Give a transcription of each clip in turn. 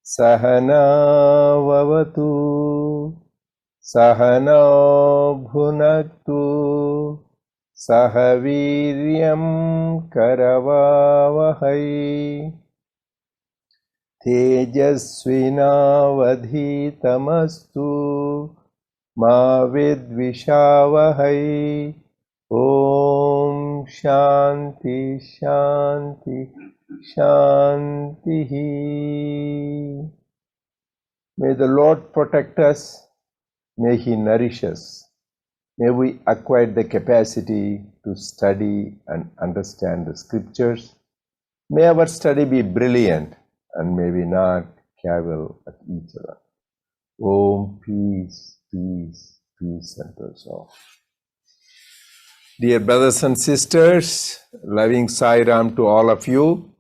Sahana vavatu Sahana bhunaktu Sahaviryam karavavahai Tejasvinavadhitamastu Ma vidvishavahai Om Shanti Shanti Shantihi. May the Lord protect us. May He nourish us. May we acquire the capacity to study and understand the scriptures. May our study be brilliant and may we not cavil at each other. Om, peace, peace, peace unto us all. Dear brothers and sisters, loving Sai Ram to all of you.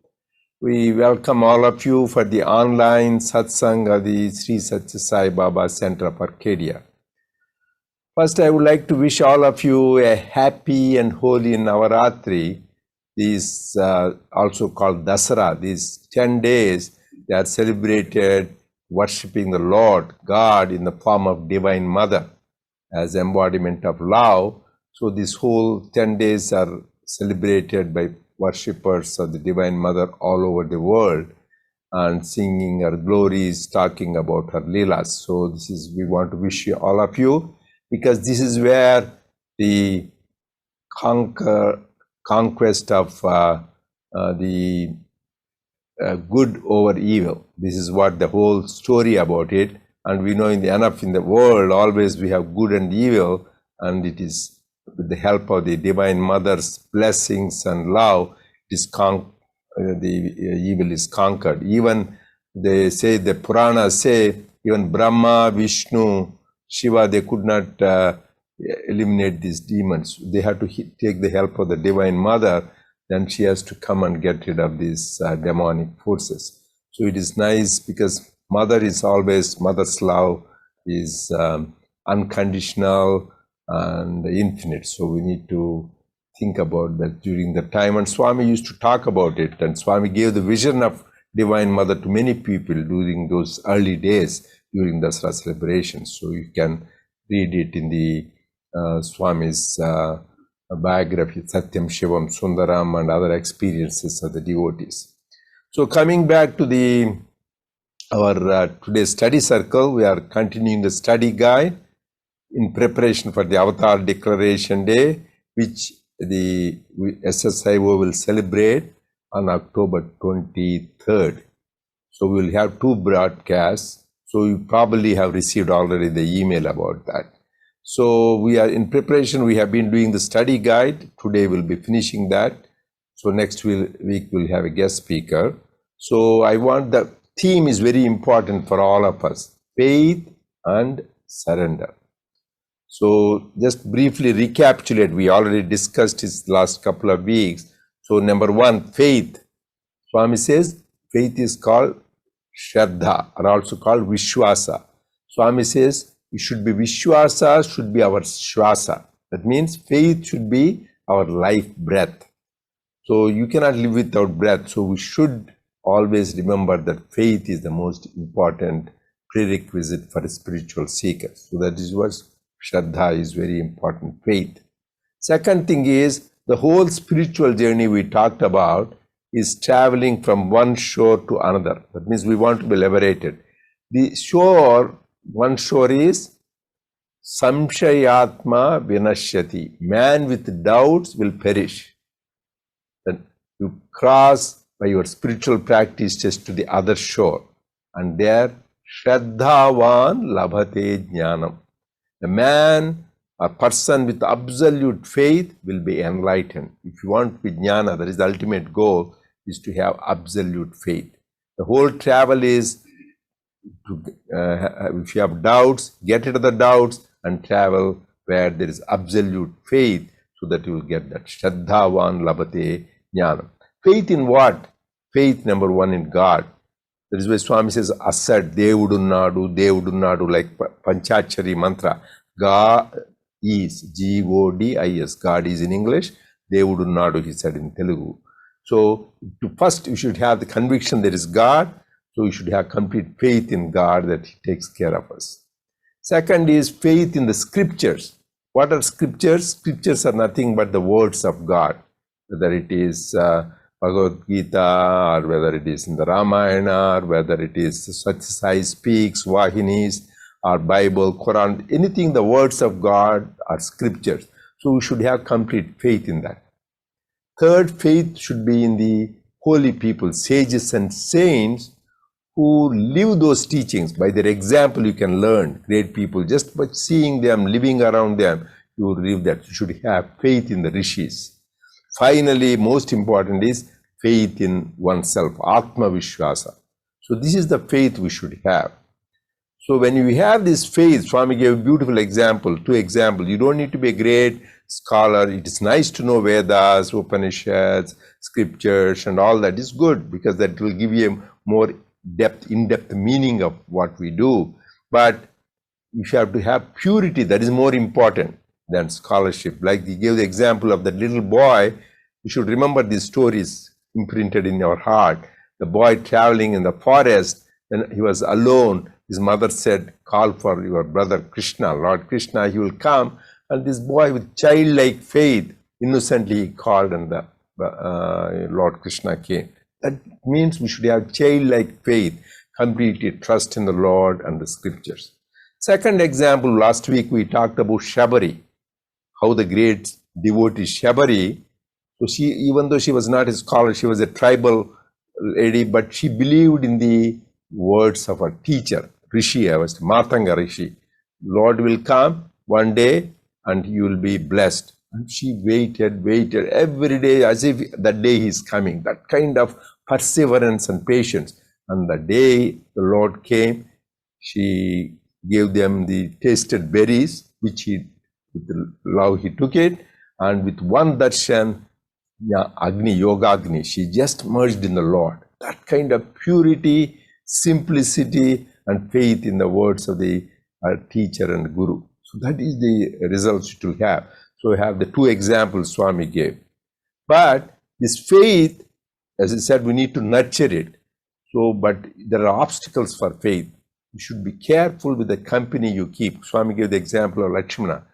We welcome all of you for the online satsang of the Sri Sathya Sai Baba Center of Arcadia. First, I would like to wish all of you a happy and holy Navaratri. These also called Dasara. These 10 days, they are celebrated worshipping the Lord, God in the form of Divine Mother as embodiment of love. So this whole 10 days are celebrated by worshippers of the Divine Mother all over the world and singing her glories, talking about her leelas. So this is, we want to wish you all of you, because this is where the conquest of the good over evil. This is what the whole story about it. And we know enough in the world, always we have good and evil, and it is with the help of the Divine Mother's blessings and love, the evil is conquered. Even they say, the Puranas say, even Brahma, Vishnu, Shiva, they could not eliminate these demons. They had to take the help of the Divine Mother. Then she has to come and get rid of these demonic forces. So it is nice because Mother's love is unconditional and infinite. So we need to think about that during the time. And Swami used to talk about it. And Swami gave the vision of Divine Mother to many people during those early days during the Dasara celebrations. So you can read it in the Swami's biography, Satyam, Shivam, Sundaram, and other experiences of the devotees. So coming back to our today's study circle, we are continuing the study guide in preparation for the Avatar Declaration Day, which the SSSIO will celebrate on October 23rd. So we will have 2 broadcasts. So you probably have received already the email about that. So we are in preparation. We have been doing the study guide. Today we'll be finishing that. So next week we'll have a guest speaker. So the theme is very important for all of us: faith and surrender. So just briefly recapitulate, we already discussed this last couple of weeks. So number 1, faith. Swami says faith is called Shraddha, or also called Vishwasa. Swami says it should be Vishwasa, should be our Shwasa. That means faith should be our life breath. So you cannot live without breath. So we should always remember that faith is the most important prerequisite for a spiritual seeker. So that is what Shraddha is, very important, faith. Second thing is, the whole spiritual journey we talked about is traveling from one shore to another. That means we want to be liberated. The shore, one shore is Samshayatma Vinashyati. Man with doubts will perish. Then you cross by your spiritual practice just to the other shore. And there, Shraddhavan Labhate Jnanam. A man, a person with absolute faith will be enlightened. If you want Vijnana, that is the ultimate goal, is to have absolute faith. The whole travel is, if you have doubts, get rid of the doubts and travel where there is absolute faith, so that you will get that Shraddhavan Labhate Jnanam. Faith in what? Faith, number 1, in God. That is why Swami says, Asad, Devudunnadu, like Panchachari mantra. God is, Godis. God is in English. Devudunnadu, he said in Telugu. So first you should have the conviction there is God. So we should have complete faith in God that He takes care of us. Second is faith in the scriptures. What are scriptures? Scriptures are nothing but the words of God, whether it is Bhagavad Gita, or whether it is in the Ramayana, or whether it is Sathya Sai Speaks, Vahinis, or Bible, Quran, anything the words of God are scriptures. So we should have complete faith in that. Third, faith should be in the holy people, sages and saints, who live those teachings. By their example, you can learn. Great people, just by seeing them, living around them, you will live that. You should have faith in the rishis. Finally, most important is faith in oneself, Atma Vishwasa. So this is the faith we should have. So when you have this faith, Swami gave a beautiful example, two examples. You don't need to be a great scholar. It is nice to know Vedas, Upanishads, scriptures, and all that is good, because that will give you a more in-depth meaning of what we do. But you have to have purity. That is more important than scholarship. Like he gave the example of that little boy. You should remember these stories imprinted in your heart. The boy traveling in the forest, and he was alone. His mother said, call for your brother Krishna, Lord Krishna, he will come. And this boy with childlike faith, innocently called, and the Lord Krishna came. That means we should have childlike faith, completely trust in the Lord and the scriptures. Second example, last week we talked about Shabari, how the great devotee Shabari, so she, even though she was not a scholar, she was a tribal lady, but she believed in the words of her teacher, Rishi, I was Matanga Rishi. Lord will come one day and you will be blessed. And she waited every day as if that day is coming, that kind of perseverance and patience. And the day the Lord came, she gave them the tasted berries, which he, with love he took it, and with one darshan, Agni, Yoga Agni, she just merged in the Lord. That kind of purity, simplicity, and faith in the words of the teacher and guru. So that is the results to have. So we have the two examples Swami gave. But this faith, as I said, we need to nurture it. So, but there are obstacles for faith. You should be careful with the company you keep. Swami gave the example of Lakshmana.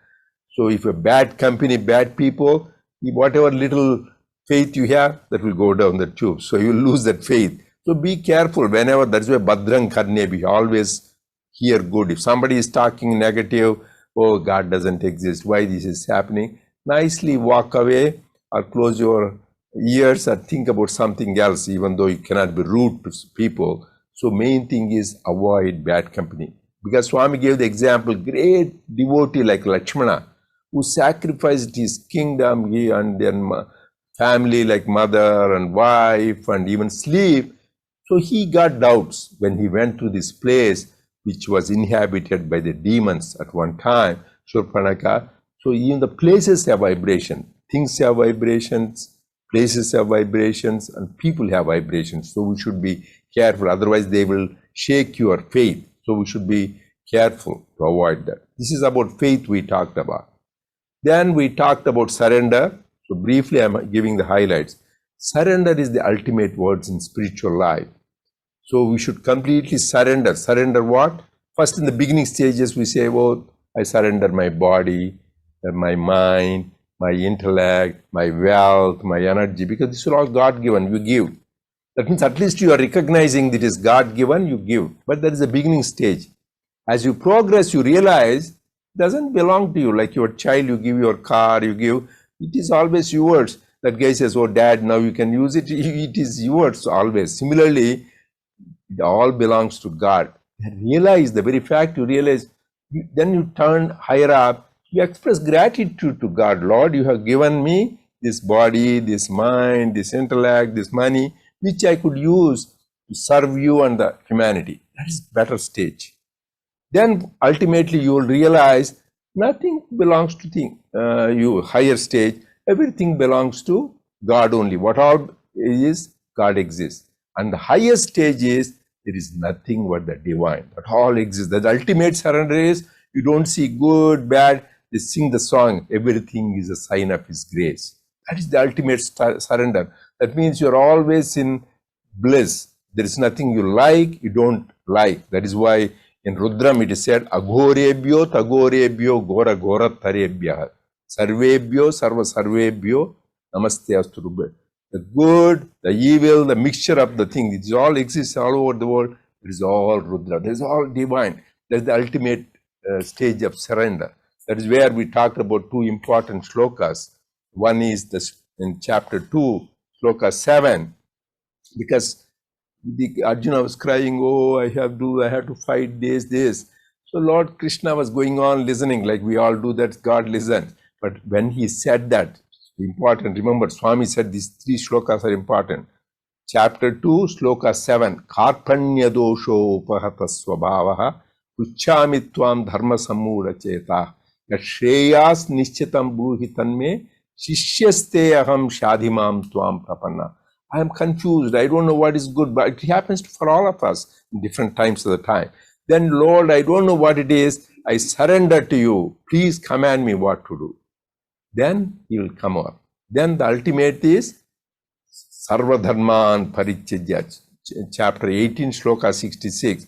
So if a bad company, bad people, whatever little faith you have, that will go down the tube. So you will lose that faith. So be careful whenever, that's why Bhadrang Karnebi, always hear good. If somebody is talking negative, oh, God doesn't exist, why this is happening, nicely walk away or close your ears or think about something else, even though you cannot be rude to people. So main thing is avoid bad company. Because Swami gave the example, great devotee like Lakshmana, who sacrificed his kingdom and then family like mother and wife and even sleep. So he got doubts when he went to this place which was inhabited by the demons at one time, Shurpanaka. So even the places have vibration, things have vibrations, places have vibrations, and people have vibrations. So we should be careful, otherwise they will shake your faith. So we should be careful to avoid that. This is about faith we talked about. Then we talked about surrender. So briefly I'm giving the highlights. Surrender is the ultimate words in spiritual life. So we should completely surrender. Surrender what? First, in the beginning stages, we say, well, I surrender my body, my mind, my intellect, my wealth, my energy, because this is all God-given, you give. That means at least you are recognizing that it is God-given, you give. But that is the beginning stage. As you progress, you realize it doesn't belong to you. Like your child, you give your car, you give, it is always yours. That guy says, oh, dad, now you can use it. It is yours always. Similarly, it all belongs to God. And realize, the very fact you realize, then you turn higher up, you express gratitude to God. Lord, you have given me this body, this mind, this intellect, this money, which I could use to serve you and the humanity. That is better stage. Then ultimately you will realize nothing belongs to you, higher stage. Everything belongs to God only. What all is, God exists. And the highest stage is, there is nothing but the divine. That all exists. The ultimate surrender is, you don't see good, bad, they sing the song, everything is a sign of His grace. That is the ultimate surrender. That means you're always in bliss. There is nothing you like, you don't like. That is why in Rudram it is said, Agorebhyo, Tagorebhyo, Gora Gora Tarebhya. Sarvebhyo, Sarva Sarvebhyo, Namaste Astu. The good, the evil, the mixture of the thing, it all exists all over the world. It is all Rudra. It is all divine. That is the ultimate stage of surrender. That is where we talked about two important shlokas. One is in chapter 2, shloka 7, because Arjuna was crying, oh, I have to fight this. So Lord Krishna was going on listening, like we all do, that God listens. But when he said that, important, remember, Swami said these three shlokas are important. Chapter 2, shloka 7, Karpanya dosho upahata swabhavaha, Uchchami tvam dharma sammura cheta, Shreyas nishchitam bruhi tanme, Shishyaste aham shadhimam tvam prapanna. I am confused, I don't know what is good, but it happens for all of us in different times of the time. Then, Lord, I don't know what it is, I surrender to you, please command me what to do. Then he will come up. Then the ultimate is Sarva Dharman Parityajya, chapter 18, shloka 66.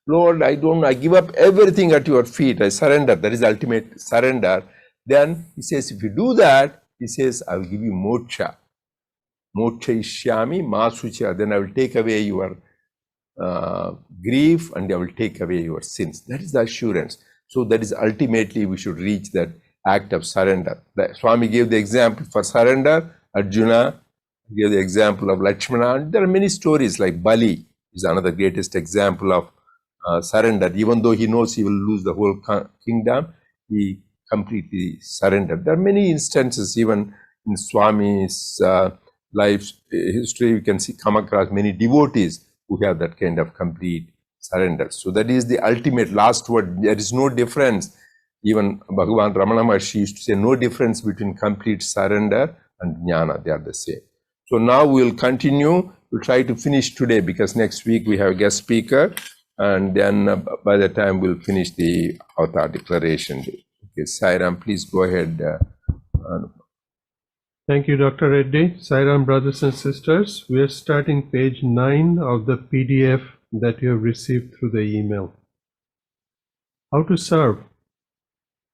Lord, I give up everything at your feet. I surrender. That is ultimate surrender. Then he says, if you do that, he says, I will give you moksha. Moksha ishyami masucha. Then I will take away your grief and I will take away your sins. That is the assurance. So that is ultimately we should reach that act of surrender. Swami gave the example for surrender. Arjuna gave the example of Lakshmana. There are many stories like Bali is another greatest example of surrender. Even though he knows he will lose the whole kingdom, he completely surrendered. There are many instances, even in Swami's life history, we can come across many devotees who have that kind of complete surrender. So that is the ultimate last word. There is no difference. Even Bhagavan Ramana Maharshi used to say no difference between complete surrender and jnana. They are the same. So now we will continue. We'll try to finish today because next week we have a guest speaker. And then by the time we'll finish the Avatar declaration. Okay, Sairam, please go ahead. Thank you, Dr. Reddy. Sairam, brothers and sisters. We are starting page 9 of the PDF that you have received through the email. How to serve.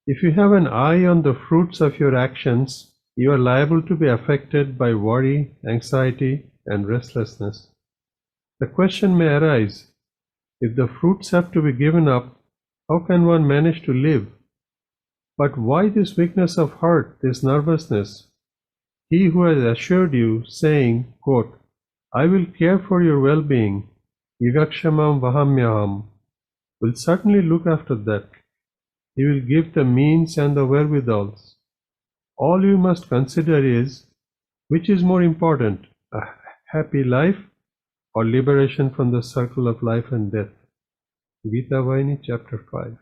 If you have an eye on the fruits of your actions, you are liable to be affected by worry, anxiety, and restlessness. The question may arise, if the fruits have to be given up, how can one manage to live? But why this weakness of heart, this nervousness? He who has assured you, saying, quote, I will care for your well-being, Yivakshamam Vahamyaham, will certainly look after that. He will give the means and the wherewithals. All you must consider is, which is more important, a happy life or liberation from the circle of life and death? Gita Vaini, chapter 5.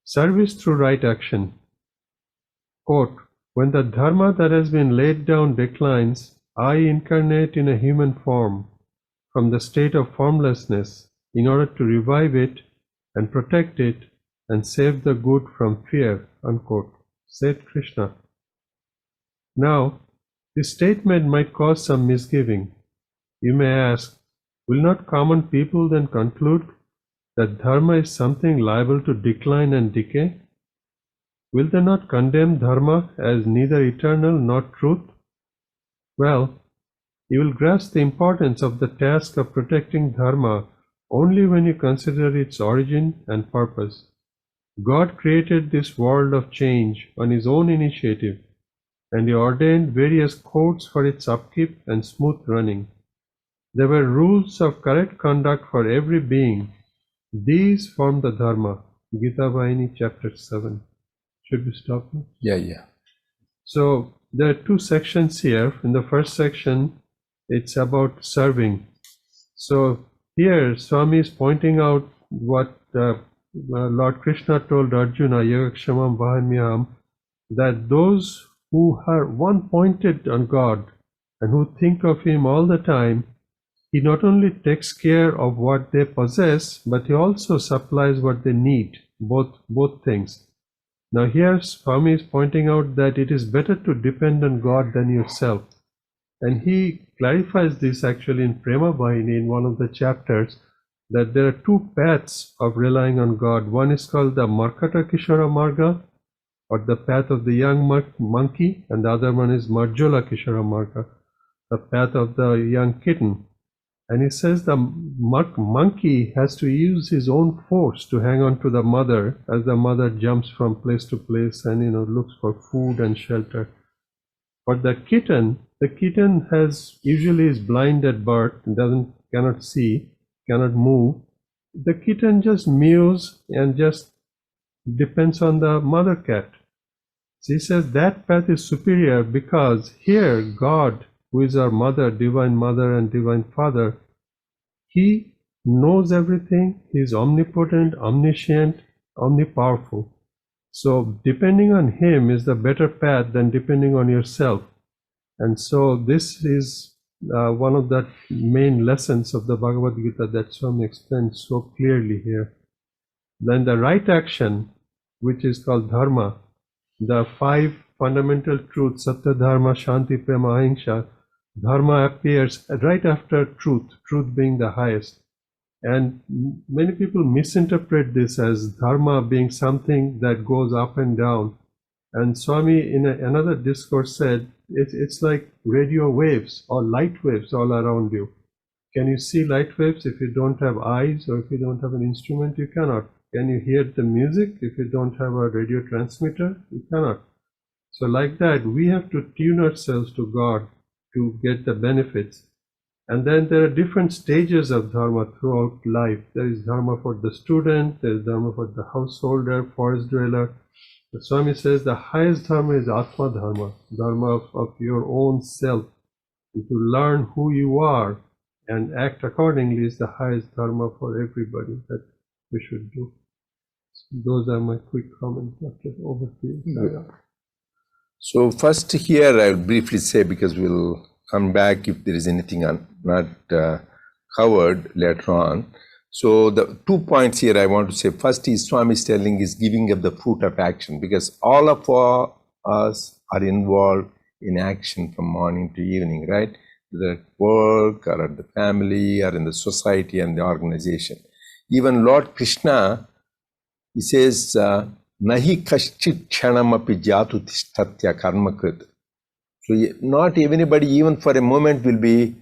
Service through right action. Quote, when the dharma that has been laid down declines, I incarnate in a human form from the state of formlessness in order to revive it and protect it and save the good from fear, unquote, said Krishna. Now, this statement might cause some misgiving. You may ask, will not common people then conclude that dharma is something liable to decline and decay? Will they not condemn dharma as neither eternal nor truth? Well, you will grasp the importance of the task of protecting dharma only when you consider its origin and purpose. God created this world of change on His own initiative, and He ordained various codes for its upkeep and smooth running. There were rules of correct conduct for every being. These form the Dharma. Gita Vaini, chapter 7. Should we stop now? Yeah. So there are two sections here. In the first section, it's about serving. So here, Swami is pointing out what Lord Krishna told Arjuna, Yogakshamam Vahamyam, that those who are one-pointed on God and who think of Him all the time, He not only takes care of what they possess, but He also supplies what they need, both things. Now here Swami is pointing out that it is better to depend on God than yourself. And he clarifies this actually in Prema Bahini in one of the chapters, that there are two paths of relying on God. One is called the Markata Kishora Marga, or the path of the young monkey, and the other one is Marjola Kishora Marga, the path of the young kitten. And he says the monkey has to use his own force to hang on to the mother as the mother jumps from place to place and looks for food and shelter. But the kitten has usually is blind at birth, cannot see, cannot move. The kitten just mews and just depends on the mother cat. So he says that path is superior because here God, who is our mother and divine father, he knows everything. He is omnipotent, omniscient, omnipowerful. So depending on him is the better path than depending on yourself. And so this is one of the main lessons of the Bhagavad Gita that Swami explains so clearly here. Then the right action, which is called Dharma, the 5 fundamental truths, Satya, Dharma, Shanti, Prema, Ahimsa, Dharma appears right after truth being the highest. And many people misinterpret this as Dharma being something that goes up and down. And Swami in another discourse said, it's like radio waves or light waves all around you. Can you see light waves if you don't have eyes or if you don't have an instrument? You cannot. Can you hear the music if you don't have a radio transmitter? You cannot. So like that, we have to tune ourselves to God to get the benefits. And then there are different stages of Dharma throughout life. There is Dharma for the student, there is Dharma for the householder, forest dweller. The Swami says the highest Dharma is Atma Dharma, Dharma of your own self. And to learn who you are and act accordingly is the highest Dharma for everybody that we should do. So those are my quick comments. Over to you. So first here I will briefly say, because we'll come back if there is anything not covered later on. So the 2 points here I want to say. First is Swami is telling is giving up the fruit of action, because all of us are involved in action from morning to evening, right? Either at work or at the family or in the society and the organization. Even Lord Krishna, he says, Nahi kaschit kshanamapi jatu tishtatya karmakrit. So not anybody, even for a moment, will be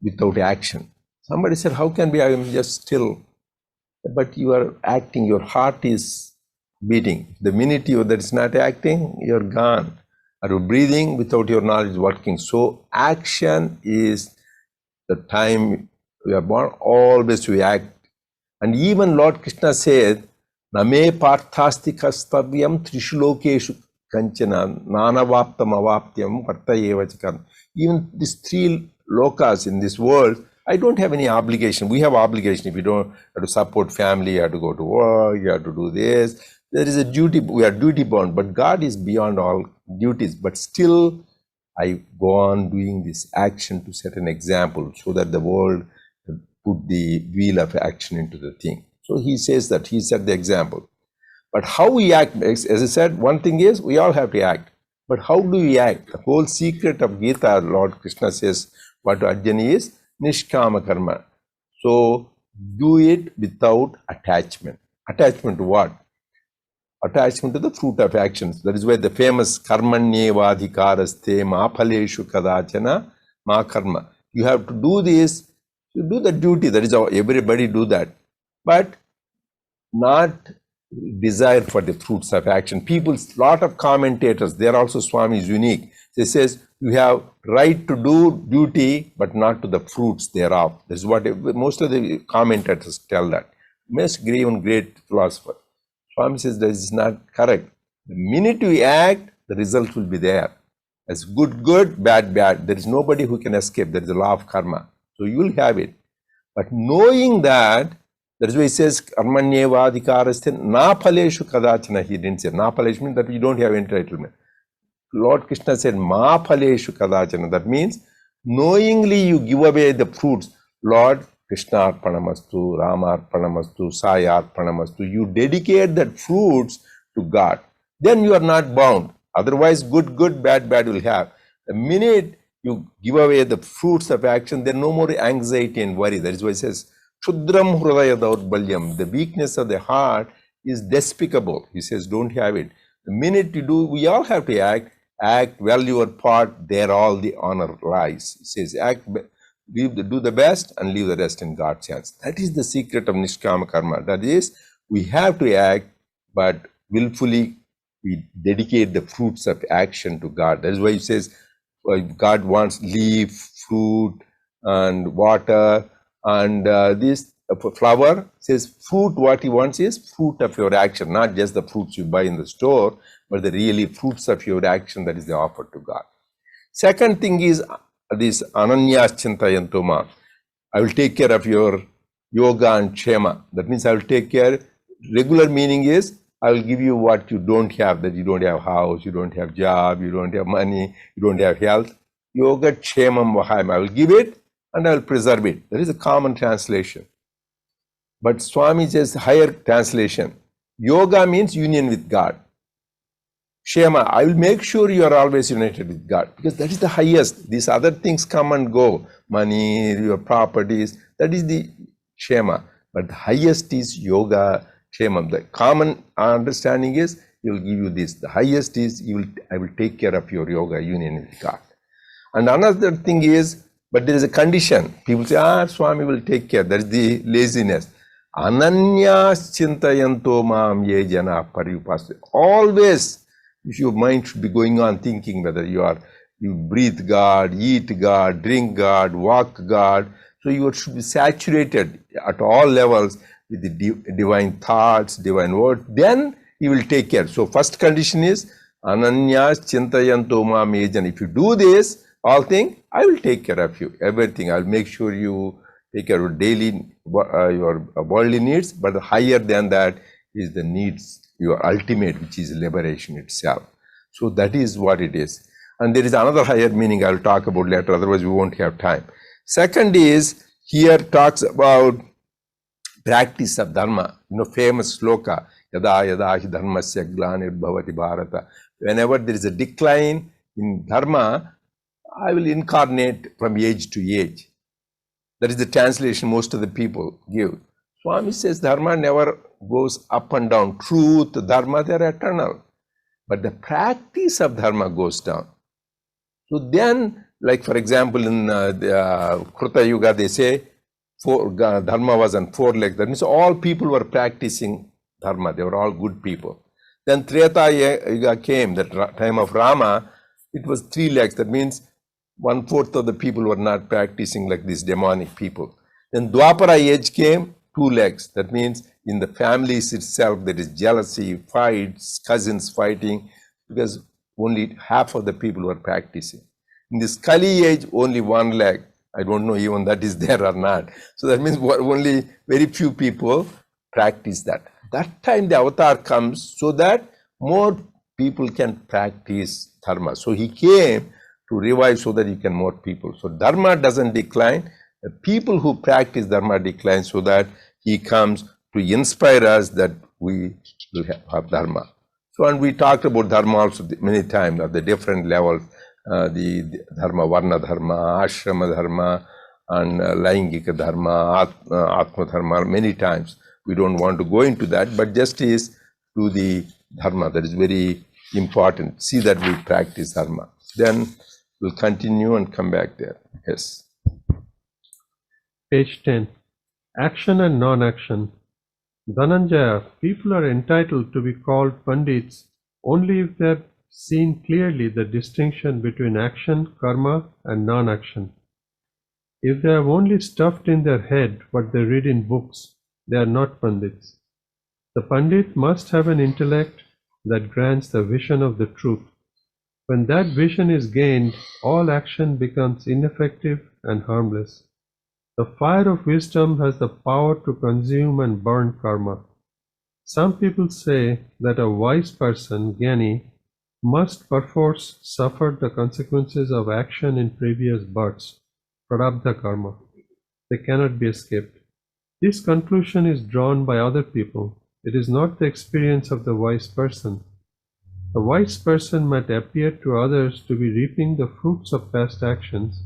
without action. Somebody said, how can be I am just still? But you are acting, your heart is beating. The minute that is not acting, you're gone. Are you breathing without your knowledge working? So action is the time we are born, always we act. And even Lord Krishna said, Name parthasti kastavyam trishulokeshu kanchana nanavaptam avaptyam vartayevachakam. Even these 3 lokas in this world, I don't have any obligation. We have obligation. If you don't have to support family, you have to go to work, you have to do this. There is a duty, we are duty bound, but God is beyond all duties. But still, I go on doing this action to set an example so that the world put the wheel of action into the thing. So he says that he set the example. But how we act, as I said, one thing is we all have to act. But how do we act? The whole secret of Gita, Lord Krishna says, what Arjuna is, Nishkama Karma. So do it without attachment. Attachment to what? Attachment to the fruit of actions. That is why the famous Karmanyevadhikaraste ma phaleshu kadachana ma karma. You have to do this, you do the duty. That is how everybody do that. But not desire for the fruits of action. People, lot of commentators, they are also Swami's unique. They says you have right to do duty, but not to the fruits thereof. This is what most of the commentators tell that. Most great philosopher. Swami says that is not correct. The minute you act, the result will be there. As good, bad. There is nobody who can escape. There is a law of karma. So you will have it. But knowing that, that's why he says, Karmanyevadhikaraste na phaleshu kadachana. He didn't say na phaleshu means that you don't have entitlement. Lord Krishna said, ma phaleshu kadachana. That means, knowingly you give away the fruits. Lord Krishna arpanamastu, Rama arpanamastu, Sai arpanamastu. You dedicate that fruits to God. Then you are not bound. Otherwise, good, bad will have. The minute you give away the fruits of action, there no more anxiety and worry. That is why it says, Shudram Hridaya Daurbalyam, the weakness of the heart is despicable. He says, don't have it. The minute you do, we all have to act well your part, there all the honor lies. He says, do the best and leave the rest in God's hands. That is the secret of Nishkama Karma. That is, we have to act, but willfully we dedicate the fruits of action to God. That is why he says, God wants leaf, fruit, and water, and this flower. Says fruit, what he wants is fruit of your action, not just the fruits you buy in the store, but the really fruits of your action that is the offer to God. Second thing is this Ananyas Chintayantoma. I will take care of your yoga and kshema. That means I will take care. Regular meaning is I will give you what you don't have, that you don't have house, you don't have job, you don't have money, you don't have health. Yoga kshemam vahayam. I will give it and I will preserve it. That is a common translation. But Swami says higher translation. Yoga means union with God. Kshema, I will make sure you are always united with God, because that is the highest. These other things come and go. Money, your properties, that is the kshema. But the highest is yoga kshemam. The common understanding is he will give you this. The highest is I will take care of your yoga union with God. And another thing is, but there is a condition. People say, Swami will take care. That is the laziness. Ananyas chintayanto mam ye jana pariyupaste. Always, if your mind should be going on thinking whether you breathe God, eat God, drink God, walk God. So you should be saturated at all levels with the divine thoughts, divine words. Then he will take care. So first condition is Ananyas Chintayanto Mam Yajana. If you do this, all things, I will take care of you. Everything. I'll make sure you take care of daily, your worldly needs. But higher than that is the needs, your ultimate, which is liberation itself. So that is what it is. And there is another higher meaning I'll talk about later, otherwise we won't have time. Second is, here talks about practice of Dharma. Famous sloka, Yada Yada Hi Dharmasya Glanir Bhavati Bharata. Whenever there is a decline in Dharma, I will incarnate from age to age. That is the translation most of the people give. Swami says Dharma never goes up and down. Truth, Dharma, they are eternal. But the practice of Dharma goes down. So then, like for example, in the Kruta Yuga, they say Dharma was on 4 legs. That means all people were practicing Dharma. They were all good people. Then Treta Yuga came, the time of Rama, it was 3 legs. That means 1/4 of the people were not practicing like these demonic people. Then Dwapara age came, 2 legs. That means in the families itself, there is jealousy, fights, cousins fighting, because only half of the people were practicing. In this Kali age, only 1 leg. I don't know even that is there or not. So that means only very few people practice that. That time the avatar comes so that more people can practice Dharma. So he came to revive so that he can more people. So Dharma doesn't decline. The people who practice Dharma decline, so that he comes to inspire us that we will have Dharma. So, and we talked about Dharma also many times, at the different levels, the Dharma, Varna Dharma, Ashrama Dharma, and Laingika Dharma, Atma Dharma, many times. We don't want to go into that, but just is to the Dharma. That is very important. See that we practice Dharma. Then we'll continue and come back there. Yes. Page 10. Action and non-action. Dhananjaya, people are entitled to be called Pandits only if they have seen clearly the distinction between action, karma, and non-action. If they have only stuffed in their head what they read in books, they are not Pandits. The Pandit must have an intellect that grants the vision of the truth. When that vision is gained, all action becomes ineffective and harmless. The fire of wisdom has the power to consume and burn karma. Some people say that a wise person, Jnani, must perforce suffer the consequences of action in previous births, prarabdha karma. They cannot be escaped. This conclusion is drawn by other people. It is not the experience of the wise person. A wise person might appear to others to be reaping the fruits of past actions,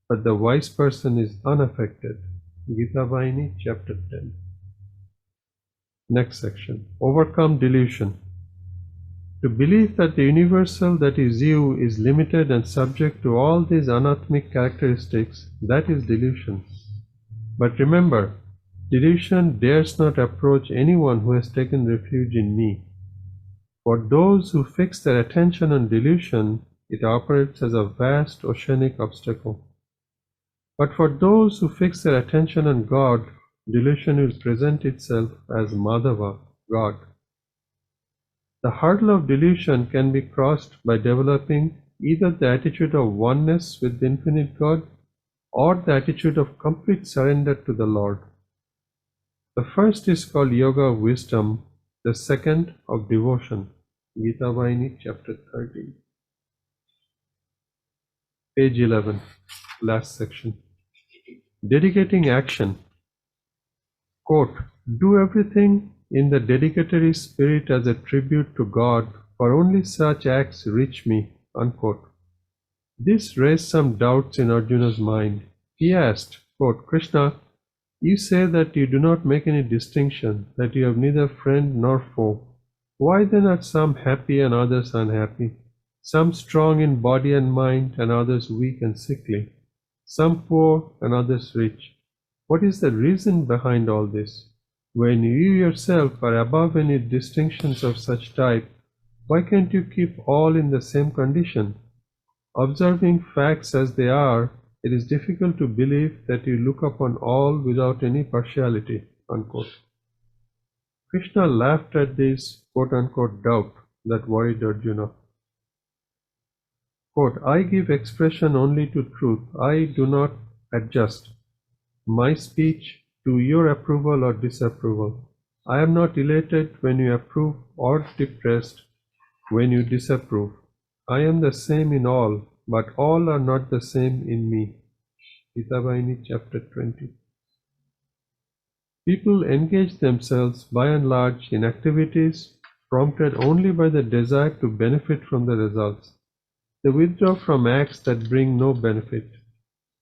but the wise person is unaffected. Gita Vaini, chapter 10. Next section. Overcome delusion. To believe that the universal that is you is limited and subject to all these anatmic characteristics, that is delusion. But remember, delusion dares not approach anyone who has taken refuge in me. For those who fix their attention on delusion, it operates as a vast oceanic obstacle. But for those who fix their attention on God, delusion will present itself as Madhava, God. The hurdle of delusion can be crossed by developing either the attitude of oneness with the infinite God or the attitude of complete surrender to the Lord. The first is called Yoga of Wisdom, the second of Devotion. Gita Vaini, chapter 13. Page 11, last section. Dedicating action. Quote, do everything in the dedicatory spirit as a tribute to God, for only such acts reach me. Unquote. This raised some doubts in Arjuna's mind. He asked, quote, Krishna, you say that you do not make any distinction, that you have neither friend nor foe. Why then are some happy and others unhappy? Some strong in body and mind and others weak and sickly? Some poor and others rich? What is the reason behind all this? When you yourself are above any distinctions of such type, why can't you keep all in the same condition? Observing facts as they are, it is difficult to believe that you look upon all without any partiality. Unquote. Krishna laughed at this quote-unquote doubt that worried Arjuna. Quote, I give expression only to truth. I do not adjust my speech to your approval or disapproval. I am not elated when you approve or depressed when you disapprove. I am the same in all, but all are not the same in me. Gita Vaini, chapter 20. People engage themselves by and large in activities prompted only by the desire to benefit from the results. They withdraw from acts that bring no benefit.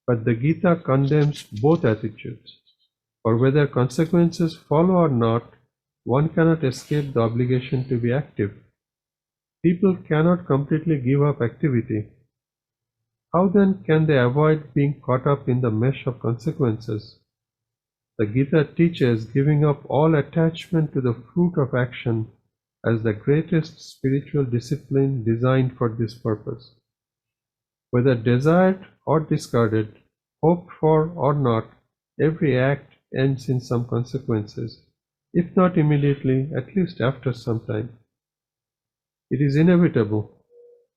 But the Gita condemns both attitudes. For whether consequences follow or not, one cannot escape the obligation to be active. People cannot completely give up activity. How then can they avoid being caught up in the mesh of consequences? The Gita teaches giving up all attachment to the fruit of action as the greatest spiritual discipline designed for this purpose. Whether desired or discarded, hoped for or not, every act ends in some consequences, if not immediately, at least after some time. It is inevitable.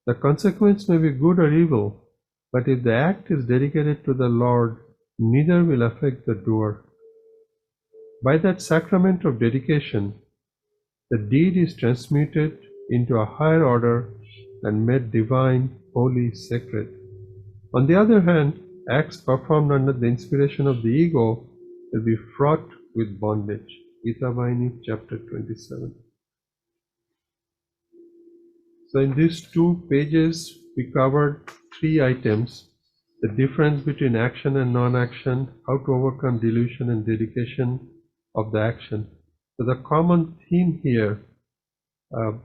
The consequence may be good or evil, but if the act is dedicated to the Lord, neither will affect the doer. By that sacrament of dedication, the deed is transmuted into a higher order and made divine, holy, sacred. On the other hand, acts performed under the inspiration of the ego will be fraught with bondage. Gita Vaini, chapter 27. So in these 2 pages, we covered 3 items: the difference between action and non-action, how to overcome delusion and dedication of the action. So the common theme here,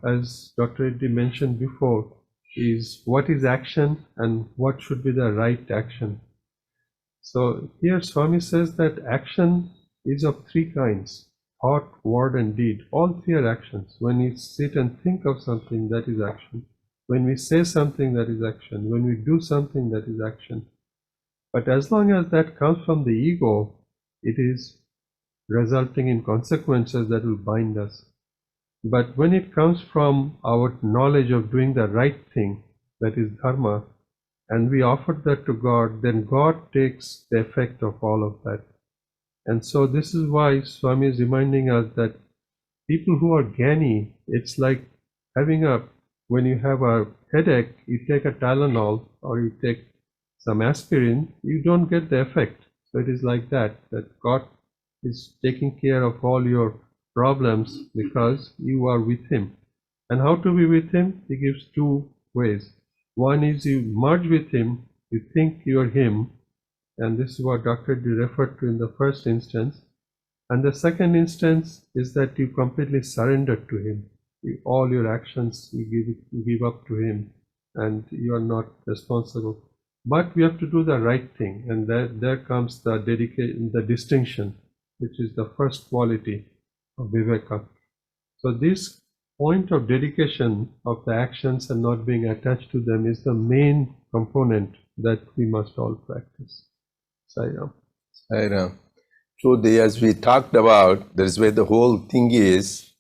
as Dr. Reddy mentioned before, is what is action and what should be the right action. So here Swami says that action is of 3 kinds: thought, word and deed. All 3 are actions. When we sit and think of something, that is action. When we say something, that is action. When we do something, that is action. But as long as that comes from the ego, it is resulting in consequences that will bind us. But when it comes from our knowledge of doing the right thing, that is Dharma, and we offer that to God, then God takes the effect of all of that. And so this is why Swami is reminding us that people who are Jnani, it's like when you have a headache, you take a Tylenol or you take some aspirin, you don't get the effect. So it is like that God is taking care of all your problems because you are with Him. And how to be with him? He gives two ways. One is you merge with him, you think you are him, and this is what Dr. D referred to in the first instance. And the second instance is that you completely surrender to him. All your actions you give up to him, and you are not responsible. But we have to do the right thing, and there comes the dedication, the distinction, which is the first quality of Viveka. So this point of dedication of the actions and not being attached to them is the main component that we must all practice. Sai Ram. So as we talked about, that is where the whole thing is.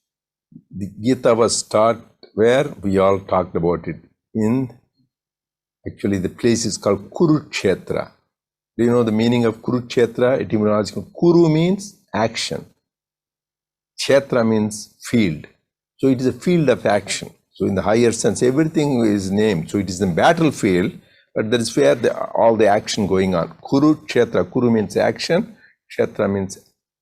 The Gita was start where we all talked about it. Actually the place is called Kurukshetra. Do you know the meaning of Kurukshetra? Etymological. Kuru means action. Kshetra means field. So it is a field of action. So in the higher sense, everything is named. So it is the battlefield, but that is where all the action going on. Kurukshetra. Kuru means action. Kshetra means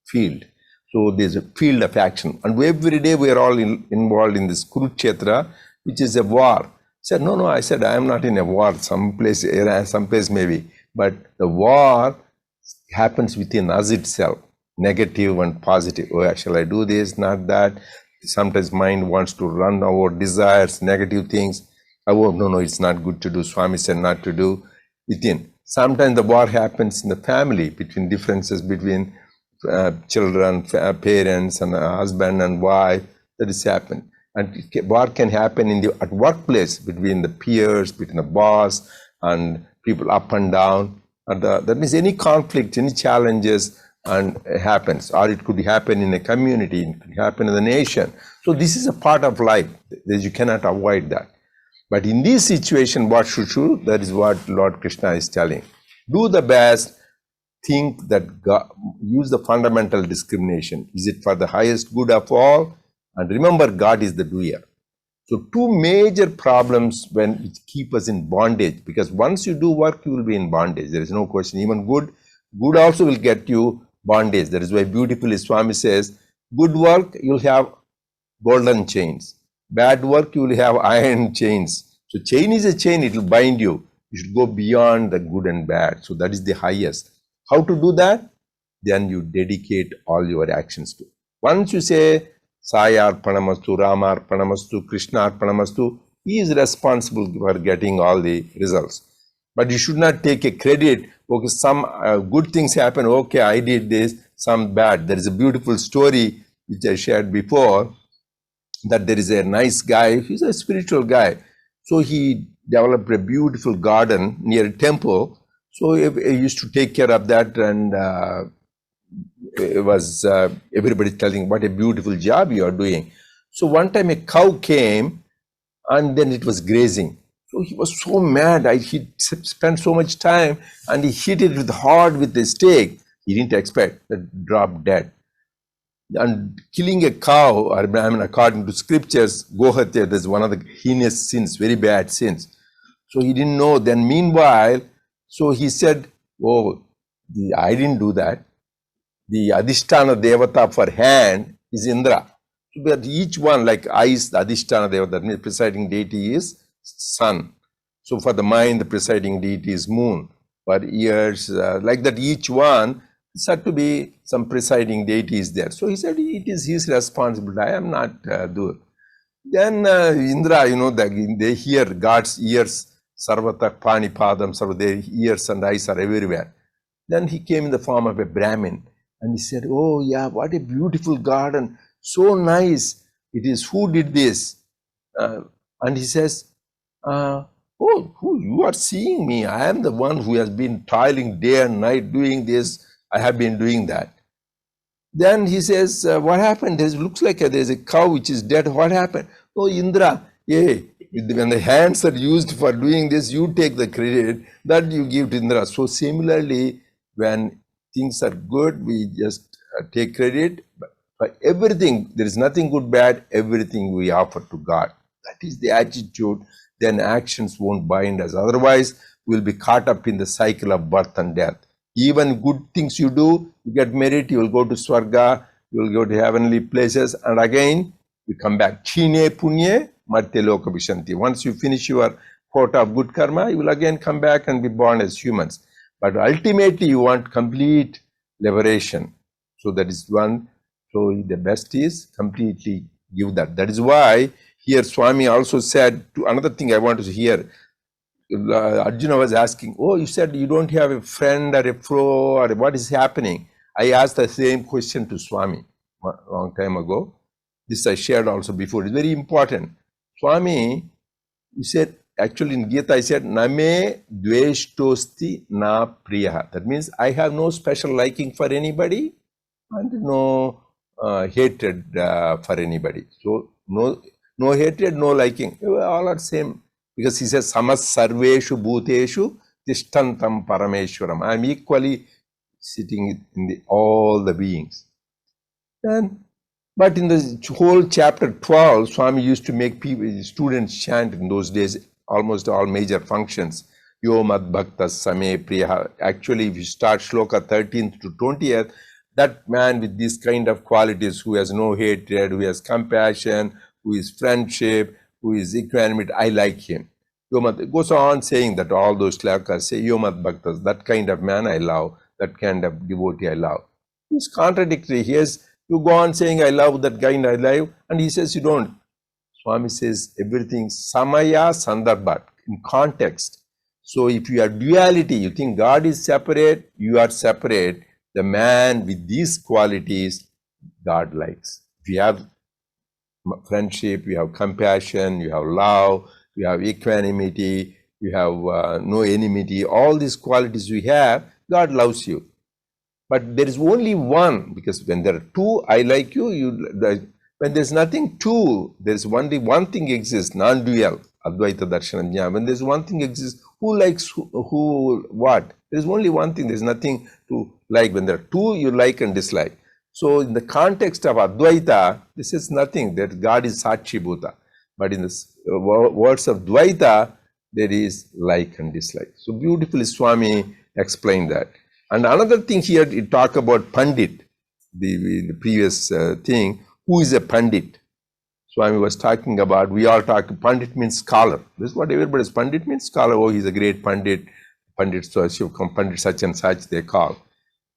field. So there's a field of action. And every day we are all involved in this Kurukshetra, which is a war. I said, no, I said, I am not in a war, someplace maybe. But the war happens within us itself, negative and positive. Oh, shall I do this, not that? Sometimes mind wants to run our desires, negative things. Oh, no, it's not good to do. Swami said not to do. Within. Sometimes the war happens in the family, between differences between children, parents, and husband and wife. That is happened. And war can happen at workplace, between the peers, between the boss and people up and down. And that means any conflict, any challenges, and it happens. Or it could happen in a community, it could happen in the nation. So this is a part of life. You cannot avoid that. But in this situation, what should do? That is what Lord Krishna is telling. Do the best. Think that God, use the fundamental discrimination. Is it for the highest good of all? And remember, God is the doer. So two major problems when it keep us in bondage, because once you do work, you will be in bondage. There is no question. Even good also will get you bondage. That is why beautifully Swami says, good work, you'll have golden chains. Bad work, you will have iron chains. So chain is a chain, it will bind you. You should go beyond the good and bad. So that is the highest. How to do that? Then you dedicate all your actions to. Once you say, Sai Arpanamastu, Rama Arpanamastu, Krishna Arpanamastu, he is responsible for getting all the results. But you should not take a credit. Okay, some good things happen. Okay, I did this. Some bad. There is a beautiful story which I shared before, that there is a nice guy. He's a spiritual guy. So he developed a beautiful garden near a temple. So he used to take care of that, and it was everybody telling what a beautiful job you are doing. So one time a cow came, and then it was grazing. So he was so mad. He spent so much time, and he hit it hard with the stake. He didn't expect that, dropped dead. And killing a cow, according to scriptures, Gohatya is one of the heinous sins, very bad sins. So he didn't know. Then meanwhile, so he said, oh, I didn't do that. The Adhisthana Devata for hand is Indra. But each one, like eyes, the Adhisthana Devata, that means presiding deity is sun. So for the mind, the presiding deity is moon. For ears, like that, each one is said to be some presiding deity is there. So he said, it is his responsibility. I am not doer. Then Indra, they hear God's ears, Sarvata Pani Padam, Sarva, their ears and eyes are everywhere. Then he came in the form of a Brahmin, and he said, oh yeah, what a beautiful garden, so nice. It is, who did this? And he says, oh, who you are seeing me? I am the one who has been toiling day and night doing this. I have been doing that. Then he says, what happened? It looks like there's a cow which is dead. What happened? Oh, Indra, hey, when the hands are used for doing this, you take the credit, that you give to Indra. So similarly, when things are good, we just take credit. But for everything, there is nothing good, bad, everything we offer to God. That is the attitude. Then actions won't bind us. Otherwise, we'll be caught up in the cycle of birth and death. Even good things you do, you get merit, you will go to Swarga, you will go to heavenly places, and again, you come back. Chine punye, martya-loka vishanti. Once you finish your quota of good karma, you will again come back and be born as humans. But ultimately, you want complete liberation. So that is one. So the best is completely give that. That is why here Swami also said, to another thing I want to hear, Arjuna was asking, oh, you said you don't have a friend or a foe, or what is happening? I asked the same question to Swami a long time ago. This I shared also before. It's very important. Swami, you said, actually in Gita, I said, Name dveshtosti na priya. That means I have no special liking for anybody and no hatred for anybody. So no hatred, no liking. All are same. Because he says, Samas sarveshu bhuteshu tishtantam parameshwaram. I am equally sitting in all the beings. But in the whole chapter 12, Swami used to make students chant in those days, almost all major functions. Yo mad bhakta same priya. Actually, if you start shloka 13th to 20th, that man with this kind of qualities, who has no hatred, who has compassion, who is friendship, who is equanimity, I like him. It goes on saying that all those shlokas say, Yomat Bhaktas, that kind of man I love, that kind of devotee I love. It's contradictory. Here's, you go on saying, I love that kind I love, and he says, you don't. Swami says, everything samaya sandarbhat, in context. So if you are duality, you think God is separate, you are separate. The man with these qualities, God likes. If you have friendship, you have compassion, you have love, you have equanimity, you have no enmity, all these qualities we have, God loves you. But there is only one, because when there are two, I like you, when there's nothing two, there's only one thing exists, non-dual, Advaita Darshanam Jnana. When there's one thing exists, who likes who what? There's only one thing, there's nothing to like. When there are two, you like and dislike. So in the context of Advaita, this is nothing, that God is Sakshi Bhuta. But in the words of Dvaita, there is like and dislike. So beautifully Swami explained that. And another thing here, it talk about Pandit, the previous thing. Who is a Pandit? Swami was talking about, we all talk, Pandit means scholar. This is what everybody's Pandit means, scholar. Oh, he's a great Pandit. Pandit Pandit such and such they call.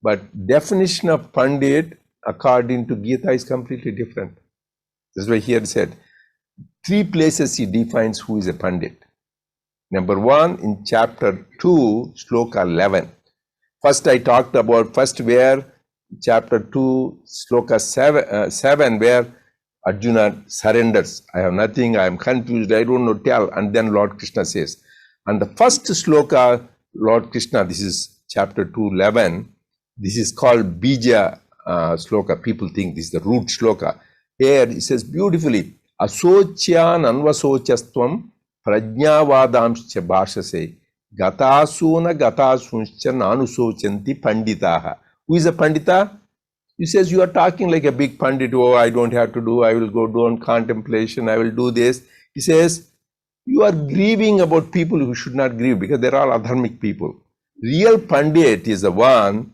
But definition of Pandit, according to Gita, is completely different. That's why here it said, 3 places he defines who is a Pandit. Number 1, in chapter 2, sloka 11. First I talked about, where chapter 2, sloka 7, where Arjuna surrenders. I have nothing, I am confused, I don't know, tell. And then Lord Krishna says. And the first sloka, Lord Krishna, this is chapter 2, 11. This is called Bija sloka. People think this is the root sloka. Here it says beautifully, Asocyan anvasochastvam prajnavadamscha bhashase gatasuna gatasuncha nanusochanti panditaha. Who is a pandita? He says, you are talking like a big pandit. Oh, I don't have to do, I will go do on contemplation, I will do this. He says, you are grieving about people who should not grieve, because they are all adharmic people. Real pandit is the one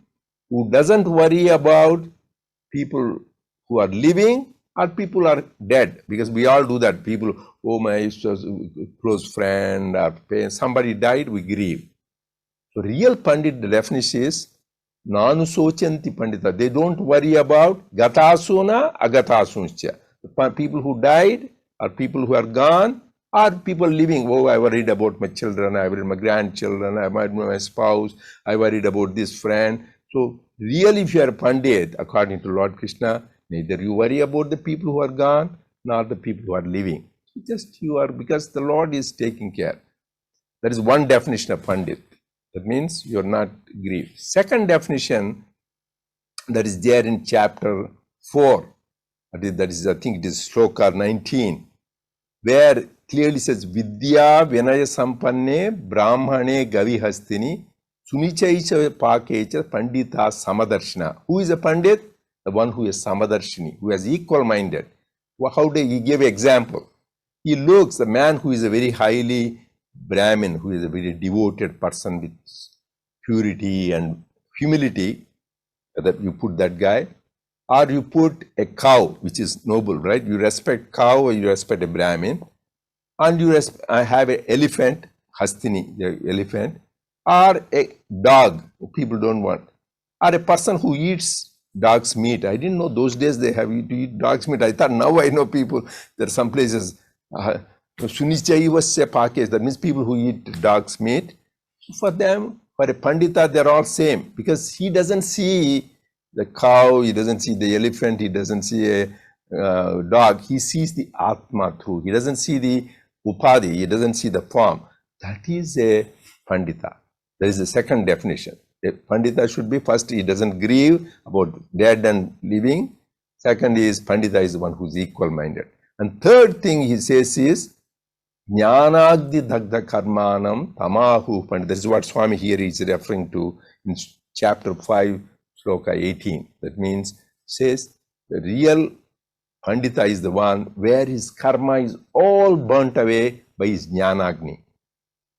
who doesn't worry about people who are living or people are dead, because we all do that. People, oh, my close friend or parent, somebody died, we grieve. So real pandit, the definition is nanusochanti pandita. They don't worry about gatasuna agatasuncha. The people who died or people who are gone, or people living. Oh, I worried about my children, I worried my grandchildren, I worried my spouse, I worried about this friend. So really, if you are a pandit, according to Lord Krishna, neither you worry about the people who are gone, nor the people who are living. Just you are, because the Lord is taking care. That is one definition of pandit. That means you are not grieved. Second definition, that is there in chapter 4. That is, I think it is sloka 19, where clearly says, Vidya Vinaya Sampanne Brahmane Gavihastini Sunichaicha Pakecha Pandita Samadarshina. Who is a Pandit? The one who is Samadarshini, who is equal-minded. How did he give an example? He looks, the man who is a very highly Brahmin, who is a very devoted person with purity and humility, that you put that guy, or you put a cow, which is noble, right? You respect cow or you respect a Brahmin. and you have an elephant, Hastini, the elephant, or a dog, people don't want, or a person who eats dog's meat. I didn't know those days they have to eat dog's meat. I thought now I know people, there are some places, Sunichai was a package, that means people who eat dog's meat. For them, for a Pandita, they're all same, because he doesn't see the cow, he doesn't see the elephant, he doesn't see a dog, he sees the Atma through. He doesn't see the Upadhi, he doesn't see the form. That is a Pandita. There is a second definition. A Pandita should be, first, he doesn't grieve about dead and living. Second is, Pandita is the one who's equal-minded. And third thing he says is, Jnanagdi Dagda Karmanam Tamahu Pandita. This is what Swami here is referring to in chapter 5, Sloka 18. That means, says, the real Pandita is the one where his karma is all burnt away by his Jnanagni.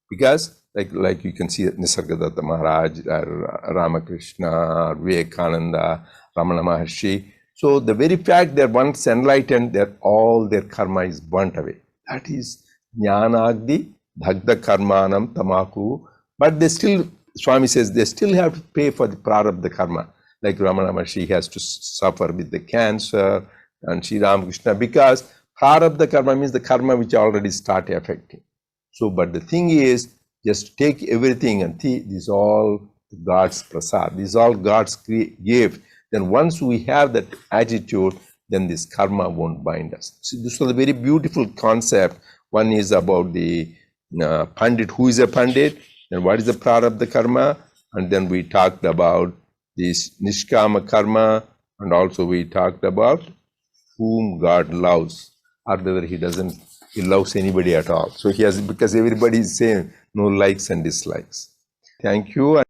Because, like you can see Nisargadatta Maharaj, or Ramakrishna, or Vivekananda, Ramana Maharshi. So, the very fact they're once enlightened, all their karma is burnt away. That is Jnanagdi Dagda Karmanam Tamaku. But they still, Swami says, they still have to pay for the prarabdha karma. Like Ramana Maharshi has to suffer with the cancer, and Sri Ramakrishna, because prarabdha karma means the karma which already start affecting. So, but the thing is, just take everything and think, this is all God's prasad, this is all God's gift. Then once we have that attitude, then this karma won't bind us. So this was a very beautiful concept. One is about the Pandit, who is a Pandit, and what is the prarabdha karma, and then we talked about this Nishkama karma, and also we talked about whom God loves, or whether he loves anybody at all. So he has, because everybody is saying no likes and dislikes. Thank you. And